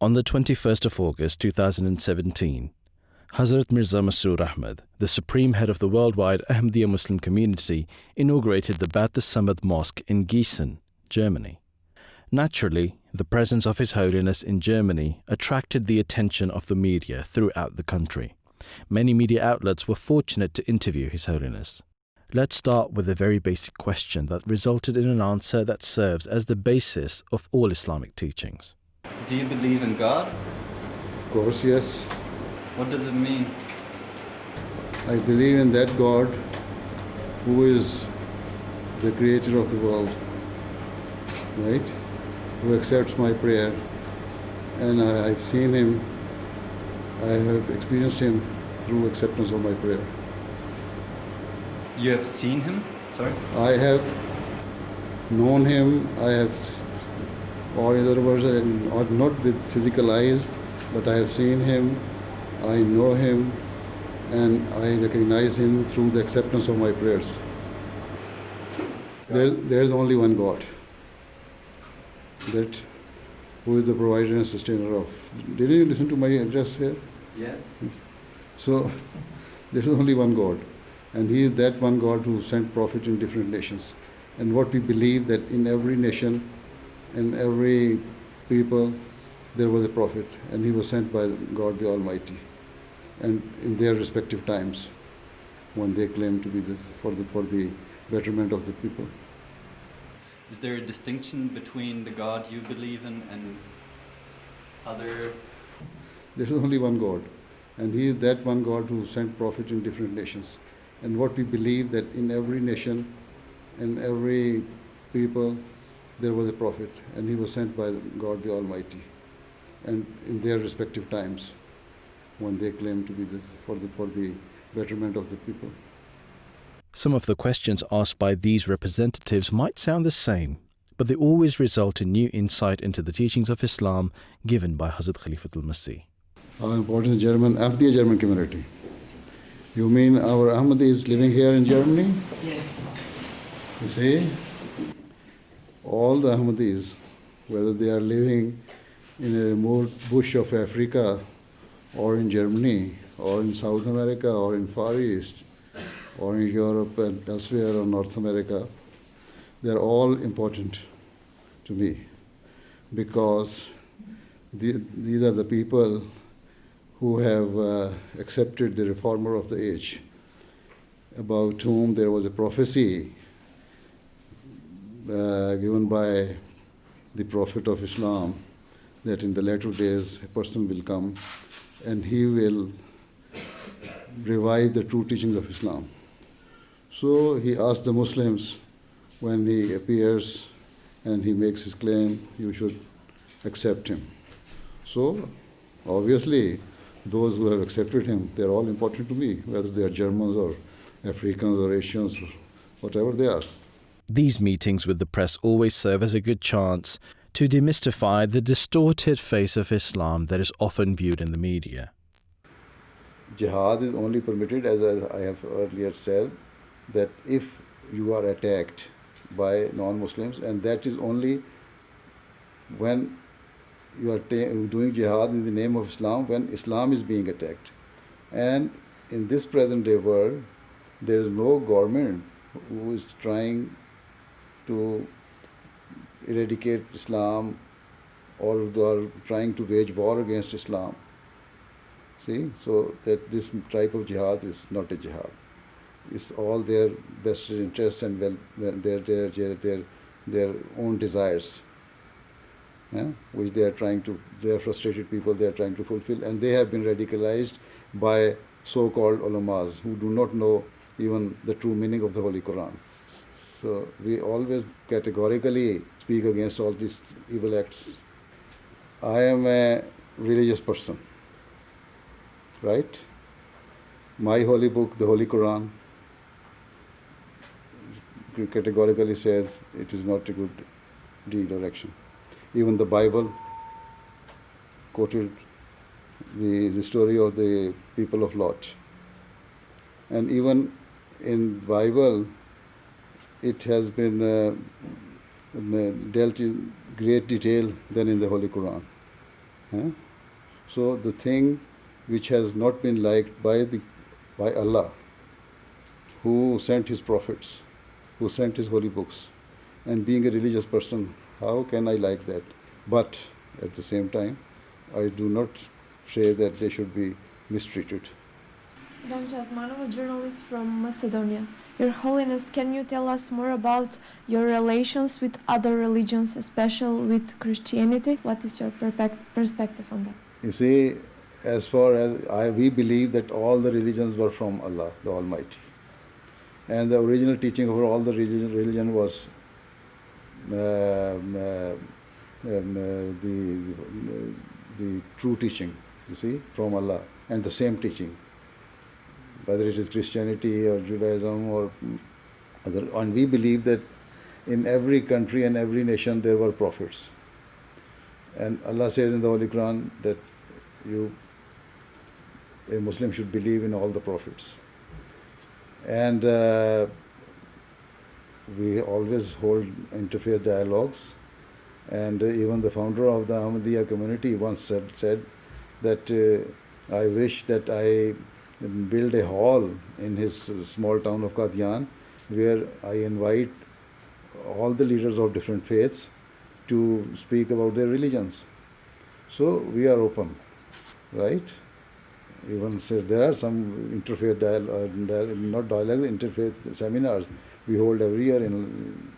On the 21st of August 2017, Hazrat Mirza Masroor Ahmad, the supreme head of the worldwide Ahmadiyya Muslim community, inaugurated the Bait Samad Mosque in Gießen, Germany. Naturally, the presence of His Holiness in Germany attracted the attention of the media throughout the country. Many media outlets were fortunate to interview His Holiness. Let's start with a very basic question that resulted in an answer that serves as the basis of all Islamic teachings. Do you believe in God? Of course, yes. What does it mean? I believe in that God who is the creator of the world, right? Who accepts my prayer. And I've seen Him, I have experienced Him through acceptance of my prayer. You have seen Him? Sorry? I have known Him, or in other words, not with physical eyes, but I have seen Him, I know Him, and I recognize Him through the acceptance of my prayers. There is only one God, that who is the provider and sustainer of. Did you listen to my address here? Yes. So there is only one God, and He is that one God who sent prophet in different nations. And what we believe that in every nation, in every people, there was a prophet, and he was sent by God the Almighty, and in their respective times, when they claim to be for the betterment of the people. Is there a distinction between the God you believe in and other? There is only one God, and He is that one God who sent prophet in different nations. And what we believe that in every nation, in every people, there was a prophet, and he was sent by God the Almighty, and in their respective times, when they claim to be for the betterment of the people. Some of the questions asked by these representatives might sound the same, but they always result in new insight into the teachings of Islam given by Hazrat Khalifatul Masih. How important is Ahmadiyya German community? You mean our Ahmadis living here in Germany? Yes. You see, all the Ahmadis, whether they are living in a remote bush of Africa, or in Germany, or in South America, or in Far East, or in Europe and elsewhere, or North America, they are all important to me, because these are the people who have accepted the reformer of the age, about whom there was a prophecy given by the Prophet of Islam, that in the latter days a person will come and he will revive the true teachings of Islam. So he asked the Muslims, when he appears and he makes his claim, you should accept him. So obviously those who have accepted him, they're all important to me, whether they are Germans or Africans or Asians or whatever they are. These meetings with the press always serve as a good chance to demystify the distorted face of Islam that is often viewed in the media. Jihad is only permitted, as I have earlier said, that if you are attacked by non-Muslims, and that is only when you are doing jihad in the name of Islam, when Islam is being attacked. And in this present day world, there is no government who is trying to eradicate Islam or trying to wage war against Islam. See, so that this type of jihad is not a jihad. It's all their vested interests and their own desires, which they are frustrated people, they are trying to fulfill, and they have been radicalized by so-called ulamas who do not know even the true meaning of the Holy Quran. So we always categorically speak against all these evil acts. I am a religious person, right? My holy book, the Holy Quran, categorically says it is not a good deed or action. Even the Bible quoted the story of the people of Lot. And even in Bible, it has been dealt in great detail than in the Holy Quran. Huh? So the thing which has not been liked by Allah, who sent His prophets, who sent His holy books, and being a religious person, how can I like that? But at the same time, I do not say that they should be mistreated. Dan Jasmanov, a journalist from Macedonia. Your Holiness, can you tell us more about your relations with other religions, especially with Christianity? What is your perspective on that? You see, as far as we believe that all the religions were from Allah, the Almighty. And the original teaching of all the religion was the true teaching, you see, from Allah, and the same teaching, whether it is Christianity or Judaism or other. And we believe that in every country and every nation there were prophets. And Allah says in the Holy Quran that a Muslim should believe in all the prophets. And we always hold interfaith dialogues. And even the founder of the Ahmadiyya community once said that I wish that I build a hall in his small town of Qadiani where I invite all the leaders of different faiths to speak about their religions. So we are open, right? Even so, there are some interfaith interfaith seminars we hold every year in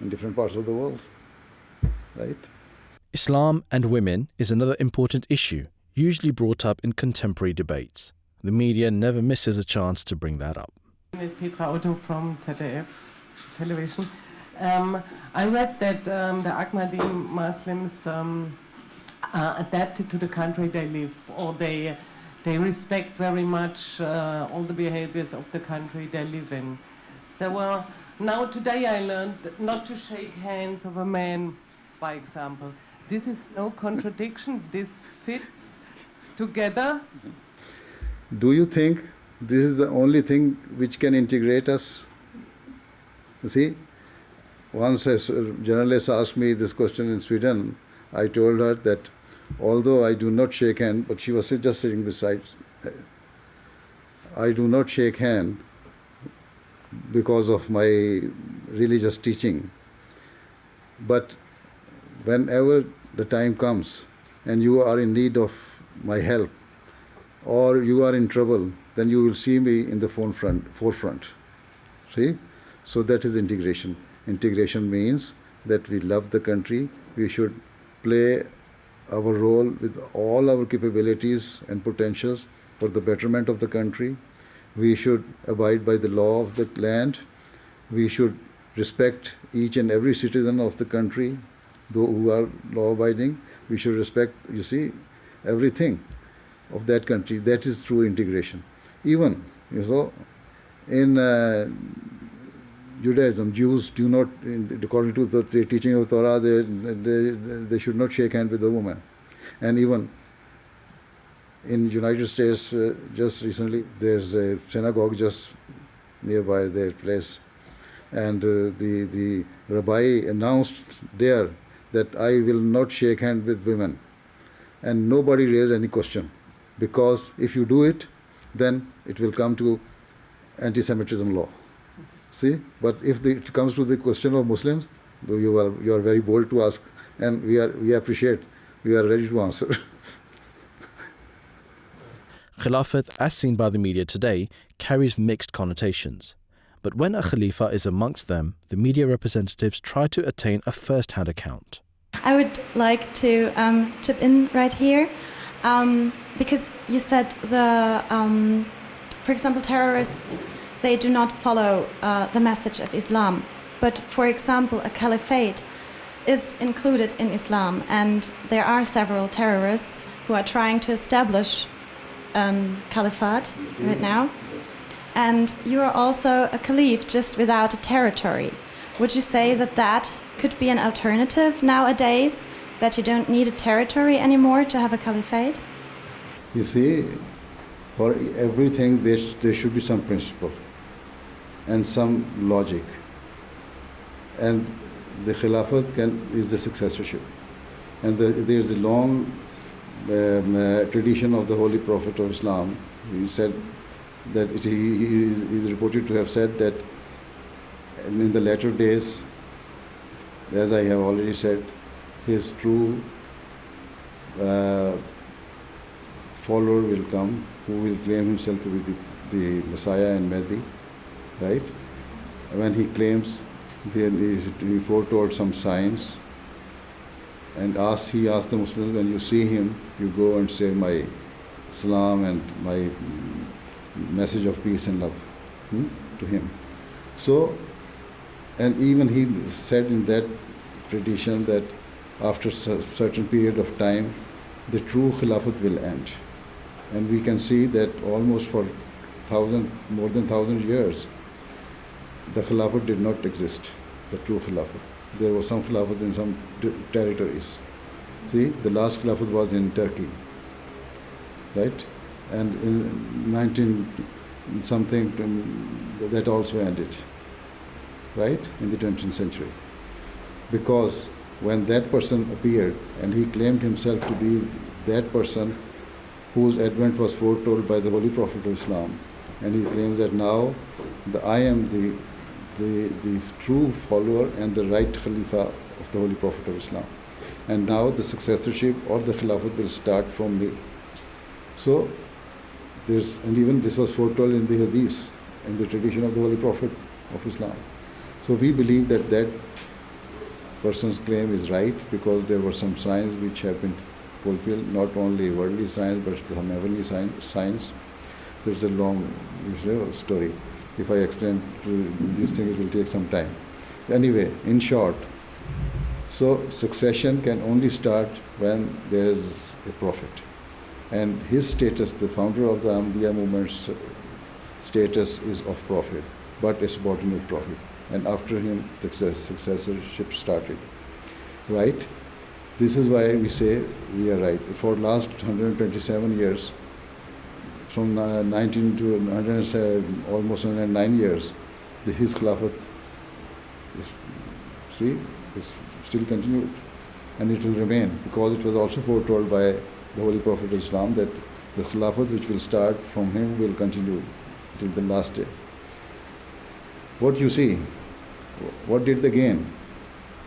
different parts of the world, right? Islam and women is another important issue, usually brought up in contemporary debates. The media never misses a chance to bring that up. My name is Petra Otto from ZDF television. I read that the Ahmadi Muslims are adapted to the country they live, or they respect very much all the behaviors of the country they live in. So now today I learned not to shake hands of a man, by example. This is no contradiction, this fits together. Do you think this is the only thing which can integrate us? You see, once a journalist asked me this question in Sweden, I told her that although I do not shake hand, but she was just sitting beside, I do not shake hand because of my religious teaching. But whenever the time comes and you are in need of my help, or you are in trouble, then you will see me in the forefront. See? So that is integration. Integration means that we love the country, we should play our role with all our capabilities and potentials for the betterment of the country. We should abide by the law of the land. We should respect each and every citizen of the country, those who are law-abiding. We should respect, you see, everything of that country. That is true integration. Even, you know, in Judaism, Jews do not, according to the teaching of Torah, they should not shake hands with a woman. And even in United States, just recently, there's a synagogue just nearby their place. And the rabbi announced there that I will not shake hands with women. And nobody raised any question. Because if you do it, then it will come to anti-Semitism law. See? But if it comes to the question of Muslims, though you are very bold to ask, and we appreciate, we are ready to answer. Khilafat, as seen by the media today, carries mixed connotations. But when a Khalifa is amongst them, the media representatives try to attain a first-hand account. I would like to chip in right here, because you said for example, terrorists, they do not follow the message of Islam. But for example, a caliphate is included in Islam, and there are several terrorists who are trying to establish caliphate right now. And you are also a caliph just without a territory. Would you say that that could be an alternative nowadays, that you don't need a territory anymore to have a caliphate? You see, for everything there should be some principle and some logic. And the Khilafat is the successorship. And there is a long tradition of the Holy Prophet of Islam. He said that he is reported to have said that in the latter days, as I have already said, his true follower will come, who will claim himself to be the Messiah and Mahdi, right? When he claims, he foretold some signs, and he asked the Muslims, when you see him, you go and say my salam and my message of peace and love to him. So, and even he said in that tradition that after a certain period of time, the true Khilafat will end. And we can see that almost for more than 1,000 years, the Khilafat did not exist, the true Khilafat. There was some Khilafat in some territories. See, the last Khilafat was in Turkey, right? And in 19-something, that also ended, right? In the 20th century. Because when that person appeared and he claimed himself to be that person whose advent was foretold by the Holy Prophet of Islam, and he claims that now I am the true follower and the right Khalifa of the Holy Prophet of Islam. And now the successorship or the Khilafat will start from me. So, and even this was foretold in the Hadith, in the tradition of the Holy Prophet of Islam. So we believe that that person's claim is right because there were some signs which have been fulfilled, not only worldly signs but some heavenly signs. There's a long story. If I explain these things, it will take some time. Anyway, in short, so succession can only start when there is a prophet. And his status, the founder of the Ahmadiyya movement's status is of prophet, but a subordinate prophet. And after him, the successorship started. Right? This is why we say we are right. For last 127 years, from 19 to 107, almost 109 years, his Khilafat is still continued. And it will remain, because it was also foretold by the Holy Prophet of Islam that the Khilafat which will start from him will continue till the last day. What you see, what did they gain?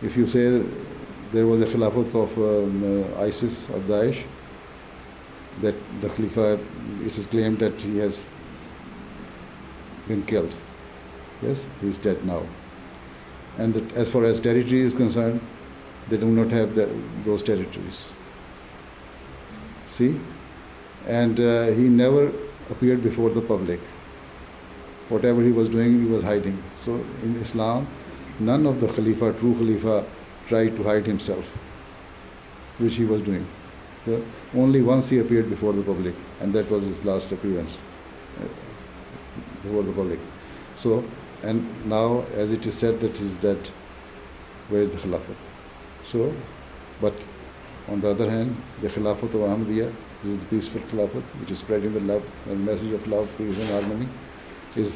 If you say there was a Khilafat of ISIS or Daesh, that the Khalifa, it is claimed that he has been killed. Yes, he is dead now. And that as far as territory is concerned, they do not have those territories. See? And he never appeared before the public. Whatever he was doing, he was hiding. So in Islam, none of the Khalifa, true Khalifa, tried to hide himself, which he was doing. So only once he appeared before the public, and that was his last appearance before the public. So, and now, as it is said that he is dead, where is the Khilafat? So, but on the other hand, the Khilafat of Ahmadiyya, this is the peaceful Khilafat, which is spreading the love and message of love, peace and harmony, is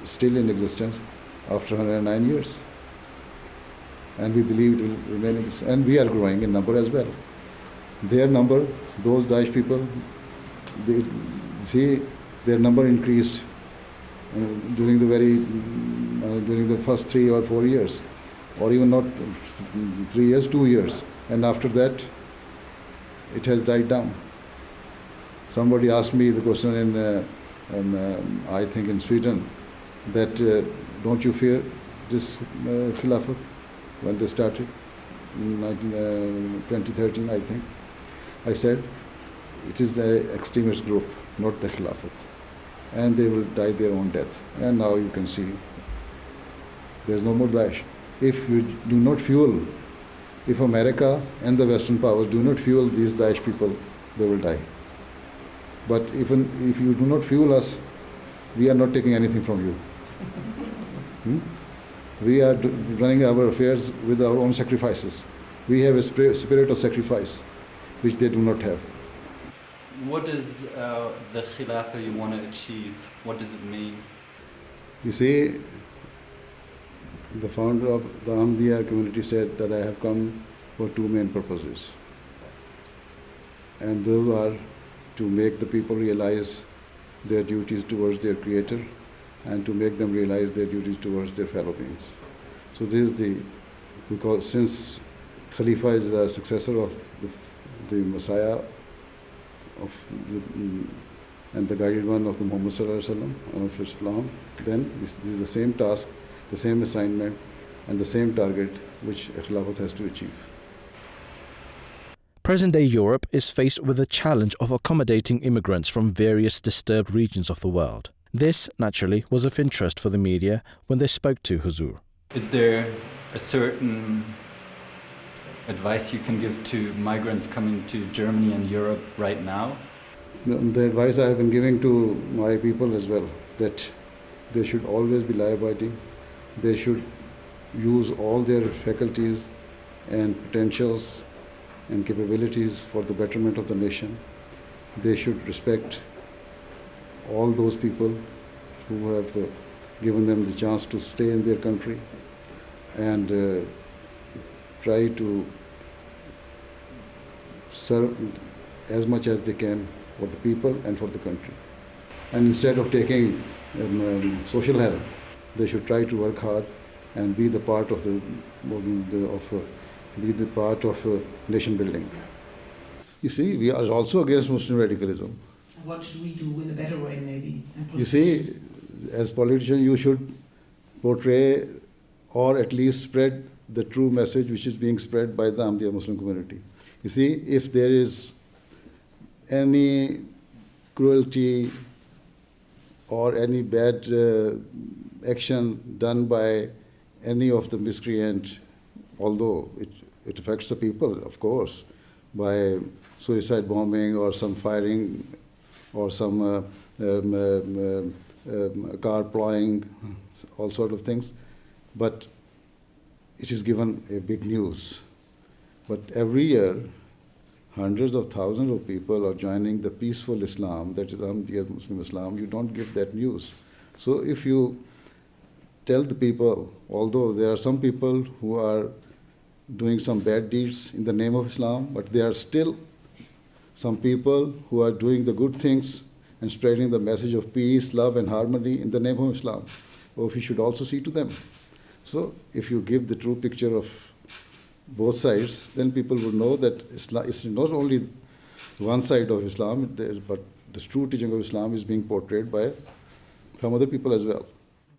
still in existence after 109 years. And we believe it will remain in this. And we are growing in number as well. Their number, those Daesh people, they see their number increased during the first 3 or 4 years, or even not 3 years, 2 years, and after that, it has died down. Somebody asked me the question I think in Sweden, that don't you fear this Khilafat when they started in 2013, I think. I said, it is the extremist group, not the Khilafat. And they will die their own death. And now you can see, there is no more Daesh. If you do not fuel, if America and the Western powers do not fuel these Daesh people, they will die. But even if you do not fuel us, we are not taking anything from you. We are running our affairs with our own sacrifices. We have a spirit of sacrifice, which they do not have. What is the Khilafah you want to achieve? What does it mean? You see, the founder of the Ahmadiyya community said that I have come for 2 main purposes. And those are to make the people realize their duties towards their Creator and to make them realize their duties towards their fellow beings. So this is because since Khalifa is the successor of the Messiah and the guided one of the Muhammad Sallallahu Alaihi Wasallam of Islam, then this is the same task, the same assignment, and the same target which a Khilafat has to achieve. Present-day Europe is faced with the challenge of accommodating immigrants from various disturbed regions of the world. This, naturally, was of interest for the media when they spoke to Huzur. Is there a certain advice you can give to migrants coming to Germany and Europe right now? The advice I have been giving to my people as well, that they should always be law-abiding. They should use all their faculties and potentials and capabilities for the betterment of the nation. They should respect all those people who have given them the chance to stay in their country and try to serve as much as they can for the people and for the country. And instead of taking social help, they should try to work hard and be the part of nation building. You see, we are also against Muslim radicalism. What should we do in a better way, maybe? You see, as politicians, you should portray or at least spread the true message which is being spread by the Ahmadiyya Muslim community. You see, if there is any cruelty or any bad action done by any of the miscreant, although it affects the people, of course, by suicide bombing or some firing or some car plying, all sort of things, but it is given a big news. But every year, hundreds of thousands of people are joining the peaceful Islam, that is Ahmadiyya Muslim Islam. You don't give that news. So if you tell the people, although there are some people who are doing some bad deeds in the name of Islam, but there are still some people who are doing the good things and spreading the message of peace, love, and harmony in the name of Islam. Well, we should also see to them. So if you give the true picture of both sides, then people will know that Islam is not only one side of Islam, but the true teaching of Islam is being portrayed by some other people as well.